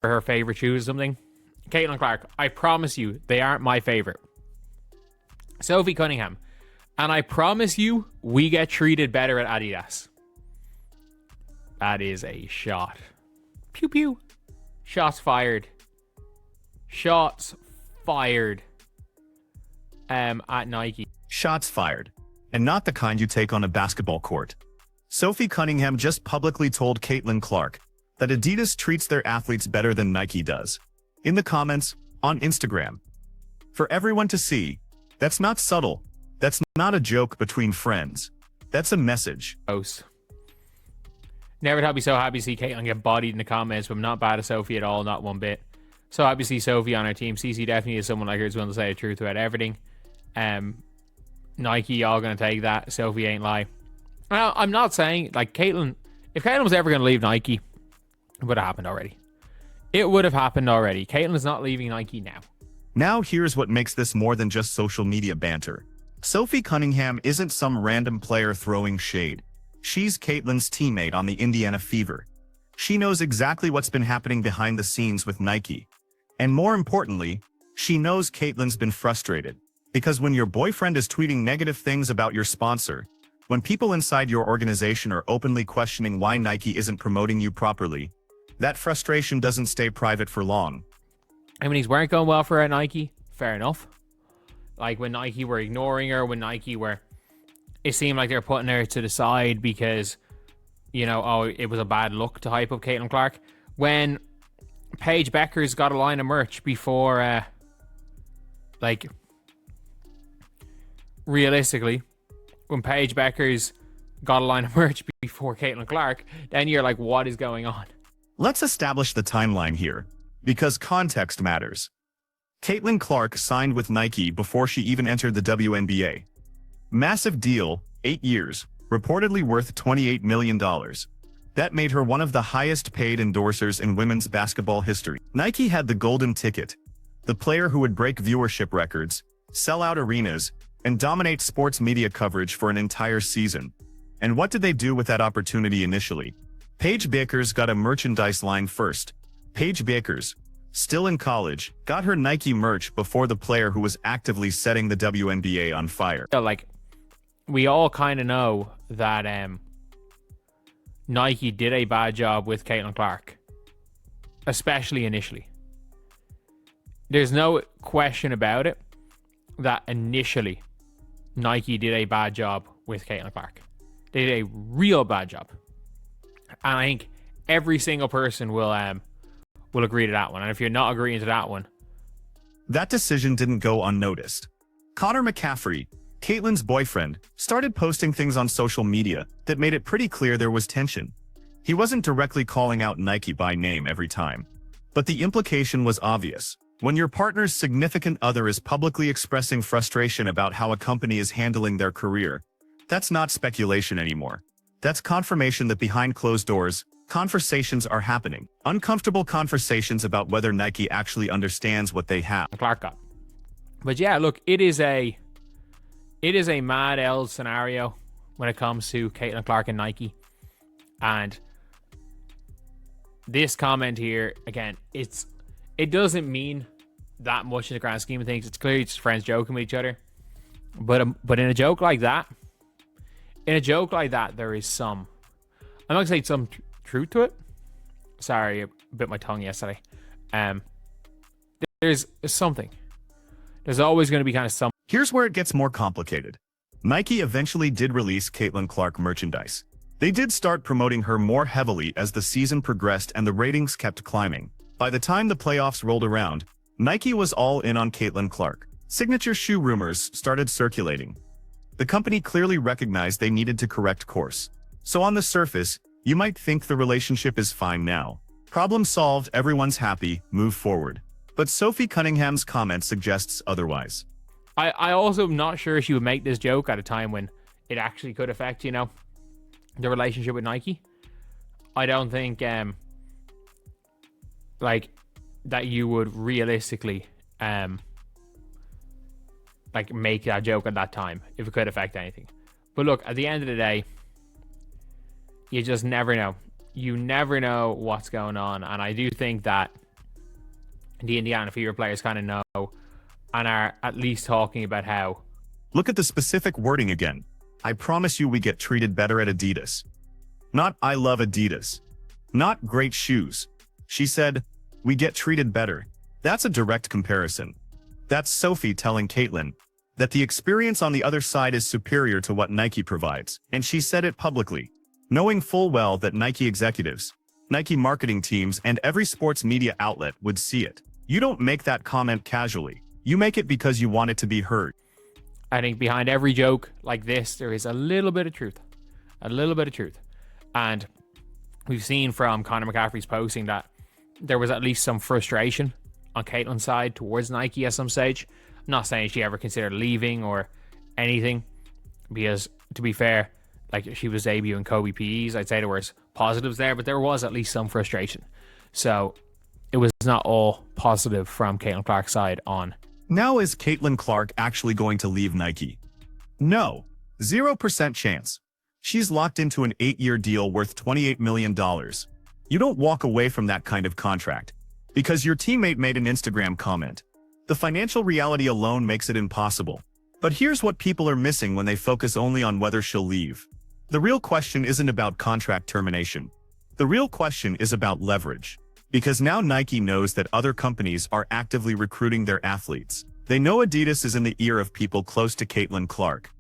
her favorite shoes or something. Caitlin Clark, I promise you, they aren't my favorite. Sophie Cunningham, and I promise you, we get treated better at Adidas. That is a shot. Pew pew. Shots fired. Shots fired. At Nike. Shots fired. And not the kind you take on a basketball court. Sophie Cunningham just publicly told Caitlin Clark that Adidas treats their athletes better than Nike does. In the comments, on Instagram. For everyone to see, that's not subtle. That's not a joke between friends. That's a message. Never thought I'd be so happy to see Caitlin get bodied in the comments, but I'm not bad at Sophie at all, not one bit. So happy to see Sophie on our team. CC definitely is someone like her who's willing to say the truth about everything. Nike, all going to take that. Sophie ain't lie. Well, I'm not saying, like, Caitlin, if Caitlin was ever going to leave Nike, it would have happened already. It would have happened already. Caitlin is not leaving Nike now. Now here's what makes this more than just social media banter. Sophie Cunningham isn't some random player throwing shade. She's Caitlin's teammate on the Indiana Fever. She knows exactly what's been happening behind the scenes with Nike. And more importantly, she knows Caitlin's been frustrated. Because when your boyfriend is tweeting negative things about your sponsor, when people inside your organization are openly questioning why Nike isn't promoting you properly, that frustration doesn't stay private for long. I mean, these weren't going well for her at Nike. Fair enough. Like when Nike were ignoring her, when Nike were... It seemed like they were putting her to the side because, you know, oh, it was a bad look to hype up Caitlin Clark. When Paige Beckers got a line of merch before, realistically, when Paige Beckers got a line of merch before Caitlin Clark, then you're like, what is going on? Let's establish the timeline here, because context matters. Caitlin Clark signed with Nike before she even entered the WNBA. Massive deal, 8 years, reportedly worth $28 million. That made her one of the highest paid endorsers in women's basketball history. Nike had the golden ticket, the player who would break viewership records, sell out arenas, and dominate sports media coverage for an entire season. And what did they do with that opportunity initially? Paige Beckers got a merchandise line first. Paige Beckers, still in college, got her Nike merch before the player who was actively setting the WNBA on fire. So, like, we all kind of know that Nike did a bad job with Caitlin Clark, especially initially. There's no question about it that initially Nike did a bad job with Caitlin Clark. They did a real bad job. And I think every single person will agree to that one. And if you're not agreeing to that one... That decision didn't go unnoticed. Connor McCaffrey, Caitlin's boyfriend, started posting things on social media that made it pretty clear there was tension. He wasn't directly calling out Nike by name every time, but the implication was obvious. When your partner's significant other is publicly expressing frustration about how a company is handling their career, that's not speculation anymore. That's confirmation that behind closed doors, conversations are happening. Uncomfortable conversations about whether Nike actually understands what they have. Clark got. But yeah, look, it is a mad L scenario when it comes to Caitlin Clark and Nike. And this comment here, again, it doesn't mean that much in the grand scheme of things. It's clearly just friends joking with each other. But in a joke like that, there is some, I'm not gonna say some truth to it. Sorry, I bit my tongue yesterday. There's something. There's always going to be kind of some. Here's where it gets more complicated. Nike eventually did release Caitlin Clark merchandise. They did start promoting her more heavily as the season progressed and the ratings kept climbing. By the time the playoffs rolled around, Nike was all in on Caitlin Clark. Signature shoe rumors started circulating. The company clearly recognized they needed to correct course. So on the surface, you might think the relationship is fine now. Problem solved, everyone's happy, move forward. But Sophie Cunningham's comment suggests otherwise. I also am not sure she would make this joke at a time when it actually could affect, the relationship with Nike. I don't think, that you would realistically, make that joke at that time if it could affect anything. But look, at the end of the day, you just never know. You never know what's going on. And I do think that the Indiana Fever players kind of know and are at least talking about how. Look at the specific wording again. I promise you we get treated better at Adidas. Not I love Adidas. Not great shoes. She said, we get treated better. That's a direct comparison. That's Sophie telling Caitlyn that the experience on the other side is superior to what Nike provides, and she said it publicly, knowing full well that Nike executives, Nike marketing teams, and every sports media outlet would see it. You don't make that comment casually. You make it because you want it to be heard. I think behind every joke like this, there is a little bit of truth. A little bit of truth. And we've seen from Conor McCaffrey's posting that there was at least some frustration on Caitlyn's side towards Nike at some stage. I'm not saying she ever considered leaving or anything, because to be fair, like she was debuting Kobe PEs, I'd say there was positives there, but there was at least some frustration. So it was not all positive from Caitlin Clark's side on. Now, is Caitlin Clark actually going to leave Nike? No, 0% chance. She's locked into an 8-year deal worth $28 million. You don't walk away from that kind of contract because your teammate made an Instagram comment. The financial reality alone makes it impossible. But here's what people are missing when they focus only on whether she'll leave. The real question isn't about contract termination. The real question is about leverage. Because now Nike knows that other companies are actively recruiting their athletes. They know Adidas is in the ear of people close to Caitlin Clark.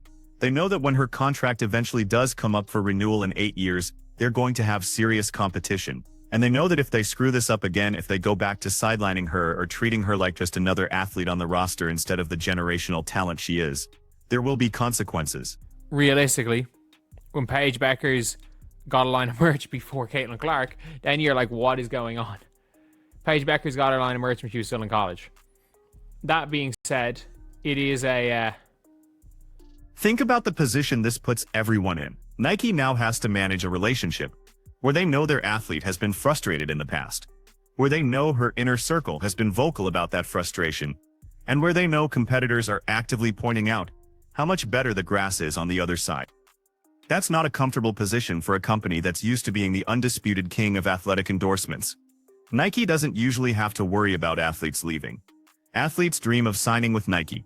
They know that when her contract eventually does come up for renewal in 8 years, they're going to have serious competition. And they know that if they screw this up again, if they go back to sidelining her or treating her like just another athlete on the roster instead of the generational talent she is, there will be consequences. Realistically, when Paige Beckers got a line of merch before Caitlin Clark, then you're like, what is going on? Paige Beckers got her line of merch when she was still in college. That being said, it is a... Think about the position this puts everyone in. Nike now has to manage a relationship where they know their athlete has been frustrated in the past, where they know her inner circle has been vocal about that frustration, and where they know competitors are actively pointing out how much better the grass is on the other side. That's not a comfortable position for a company that's used to being the undisputed king of athletic endorsements. Nike doesn't usually have to worry about athletes leaving. Athletes dream of signing with Nike.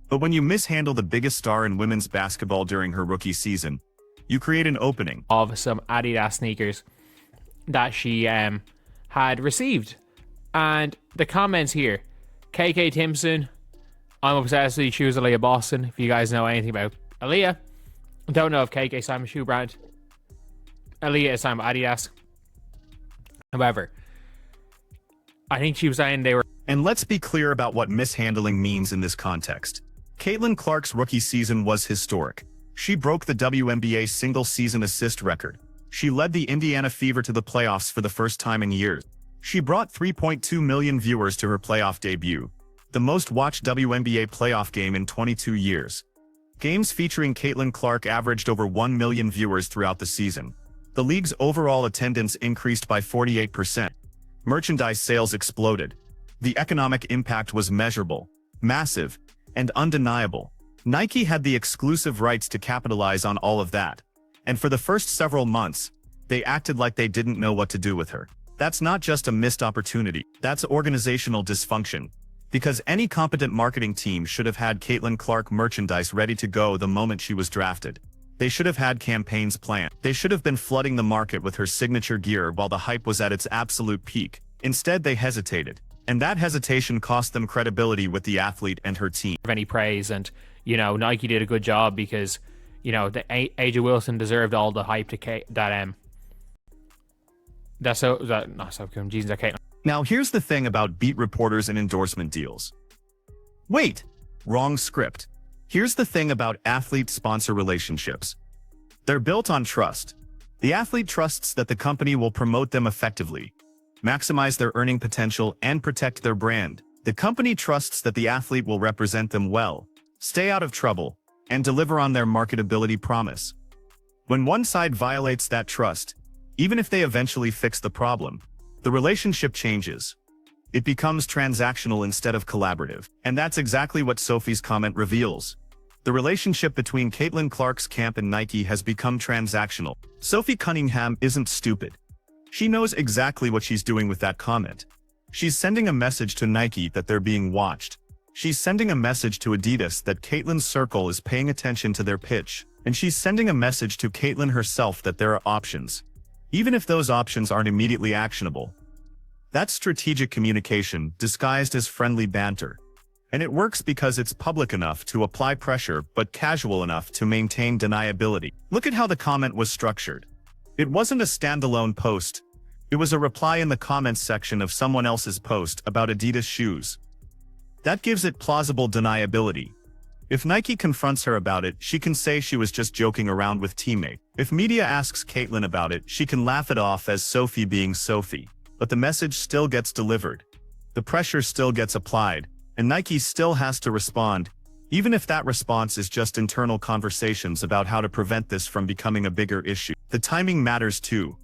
But when you mishandle the biggest star in women's basketball during her rookie season, you create an opening of some Adidas sneakers that she had received. And the comments here, KK Timpson, I'm obsessed with these shoes, Aaliyah Boston. If you guys know anything about Aaliyah, don't know if KK signed a shoe brand. Aaliyah is signed by Adidas. However, I think she was saying they were... And let's be clear about what mishandling means in this context. Caitlin Clark's rookie season was historic. She broke the WNBA single-season assist record. She led the Indiana Fever to the playoffs for the first time in years. She brought 3.2 million viewers to her playoff debut, the most-watched WNBA playoff game in 22 years. Games featuring Caitlin Clark averaged over 1 million viewers throughout the season. The league's overall attendance increased by 48%. Merchandise sales exploded. The economic impact was measurable, massive, and undeniable. Nike had the exclusive rights to capitalize on all of that. And for the first several months, they acted like they didn't know what to do with her. That's not just a missed opportunity, that's organizational dysfunction. Because any competent marketing team should have had Caitlin Clark merchandise ready to go the moment she was drafted. They should have had campaigns planned. They should have been flooding the market with her signature gear while the hype was at its absolute peak. Instead, they hesitated. And that hesitation cost them credibility with the athlete and her team. Any praise, and, you know, Nike did a good job because, you know, the AJ Wilson deserved all the hype that Caitlin. Now, here's the thing about beat reporters and endorsement deals. Wait, wrong script. Here's the thing about athlete-sponsor relationships. They're built on trust. The athlete trusts that the company will promote them effectively, maximize their earning potential, and protect their brand. The company trusts that the athlete will represent them well, stay out of trouble, and deliver on their marketability promise. When one side violates that trust, even if they eventually fix the problem, the relationship changes. It becomes transactional instead of collaborative. And that's exactly what Sophie's comment reveals. The relationship between Caitlin Clark's camp and Nike has become transactional. Sophie Cunningham isn't stupid. She knows exactly what she's doing with that comment. She's sending a message to Nike that they're being watched. She's sending a message to Adidas that Caitlyn's circle is paying attention to their pitch. And she's sending a message to Caitlyn herself that there are options, even if those options aren't immediately actionable. That's strategic communication disguised as friendly banter. And it works because it's public enough to apply pressure but casual enough to maintain deniability. Look at how the comment was structured. It wasn't a standalone post. It was a reply in the comments section of someone else's post about Adidas shoes. That gives it plausible deniability. If Nike confronts her about it, she can say she was just joking around with teammate. If media asks Caitlyn about it, she can laugh it off as Sophie being Sophie. But the message still gets delivered. The pressure still gets applied, and Nike still has to respond, even if that response is just internal conversations about how to prevent this from becoming a bigger issue. The timing matters too.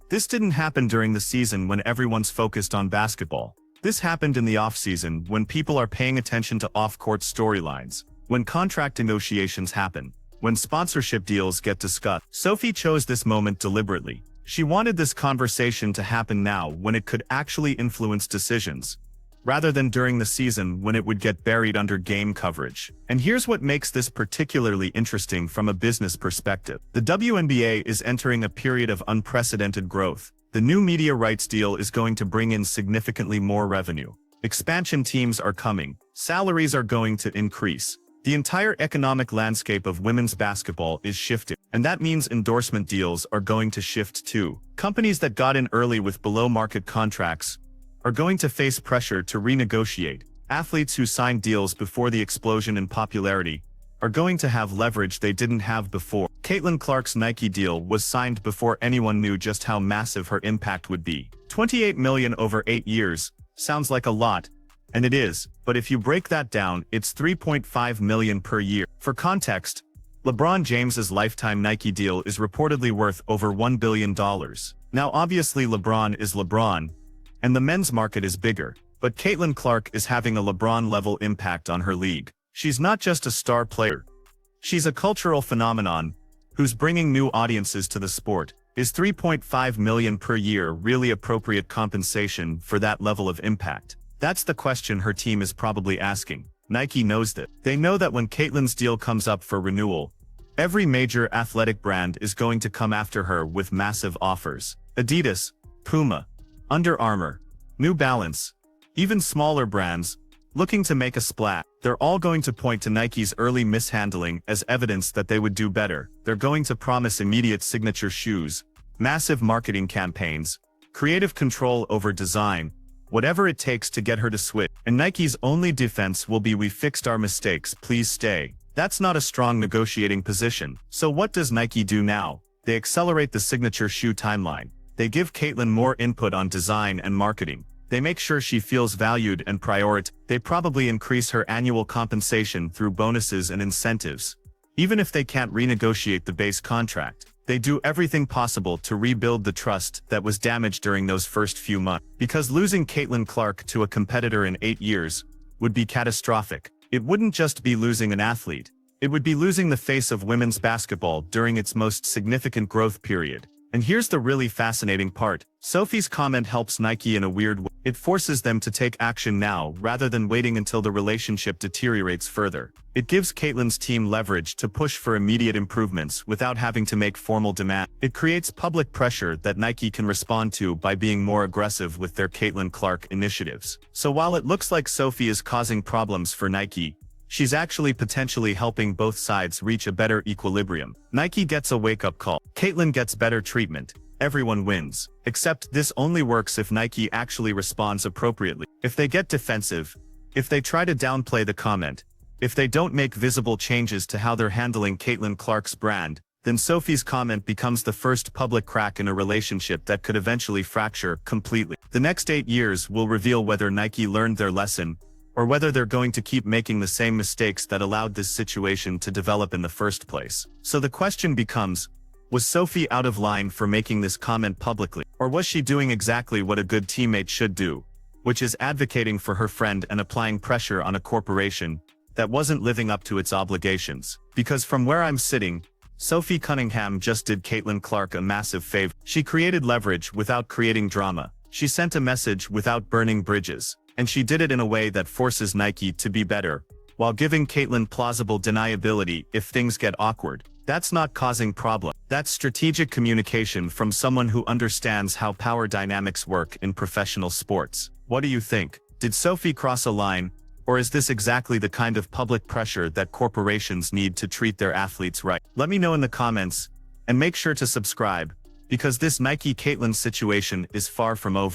This didn't happen during the season when everyone's focused on basketball. This happened in the off-season when people are paying attention to off-court storylines, when contract negotiations happen, when sponsorship deals get discussed. Sophie chose this moment deliberately. She wanted this conversation to happen now when it could actually influence decisions, rather than during the season when it would get buried under game coverage. And here's what makes this particularly interesting from a business perspective. The WNBA is entering a period of unprecedented growth. The new media rights deal is going to bring in significantly more revenue. Expansion teams are coming. Salaries are going to increase. The entire economic landscape of women's basketball is shifting, and that means endorsement deals are going to shift too. Companies that got in early with below-market contracts are going to face pressure to renegotiate. Athletes who signed deals before the explosion in popularity are going to have leverage they didn't have before. Caitlin Clark's Nike deal was signed before anyone knew just how massive her impact would be. $28 million over 8 years sounds like a lot, and it is, but if you break that down, it's $3.5 million per year. For context, LeBron James's lifetime Nike deal is reportedly worth over $1 billion. Now obviously LeBron is LeBron, and the men's market is bigger, but Caitlin Clark is having a LeBron-level impact on her league. She's not just a star player. She's a cultural phenomenon who's bringing new audiences to the sport. Is $3.5 million per year really appropriate compensation for that level of impact? That's the question her team is probably asking. Nike knows that. They know that when Caitlyn's deal comes up for renewal, every major athletic brand is going to come after her with massive offers. Adidas, Puma, Under Armour, New Balance, even smaller brands looking to make a splash. They're all going to point to Nike's early mishandling as evidence that they would do better. They're going to promise immediate signature shoes, massive marketing campaigns, creative control over design, whatever it takes to get her to switch. And Nike's only defense will be, "We fixed our mistakes, please stay." That's not a strong negotiating position. So what does Nike do now? They accelerate the signature shoe timeline. They give Caitlyn more input on design and marketing. They make sure she feels valued and prioritized. They probably increase her annual compensation through bonuses and incentives. Even if they can't renegotiate the base contract, they do everything possible to rebuild the trust that was damaged during those first few months. Because losing Caitlin Clark to a competitor in 8 years would be catastrophic. It wouldn't just be losing an athlete. It would be losing the face of women's basketball during its most significant growth period. And here's the really fascinating part. Sophie's comment helps Nike in a weird way. It forces them to take action now rather than waiting until the relationship deteriorates further. It gives Caitlyn's team leverage to push for immediate improvements without having to make formal demands. It creates public pressure that Nike can respond to by being more aggressive with their Caitlin Clark initiatives. So while it looks like Sophie is causing problems for Nike, she's actually potentially helping both sides reach a better equilibrium. Nike gets a wake-up call. Caitlyn gets better treatment. Everyone wins. Except this only works if Nike actually responds appropriately. If they get defensive, if they try to downplay the comment, if they don't make visible changes to how they're handling Caitlin Clark's brand, then Sophie's comment becomes the first public crack in a relationship that could eventually fracture completely. The next 8 years will reveal whether Nike learned their lesson, or whether they're going to keep making the same mistakes that allowed this situation to develop in the first place. So the question becomes, was Sophie out of line for making this comment publicly? Or was she doing exactly what a good teammate should do, which is advocating for her friend and applying pressure on a corporation that wasn't living up to its obligations? Because from where I'm sitting, Sophie Cunningham just did Caitlin Clark a massive favor. She created leverage without creating drama. She sent a message without burning bridges, and she did it in a way that forces Nike to be better, while giving Caitlyn plausible deniability if things get awkward. That's not causing problem. That's strategic communication from someone who understands how power dynamics work in professional sports. What do you think? Did Sophie cross a line, or is this exactly the kind of public pressure that corporations need to treat their athletes right? Let me know in the comments, and make sure to subscribe, because this Nike Caitlyn situation is far from over.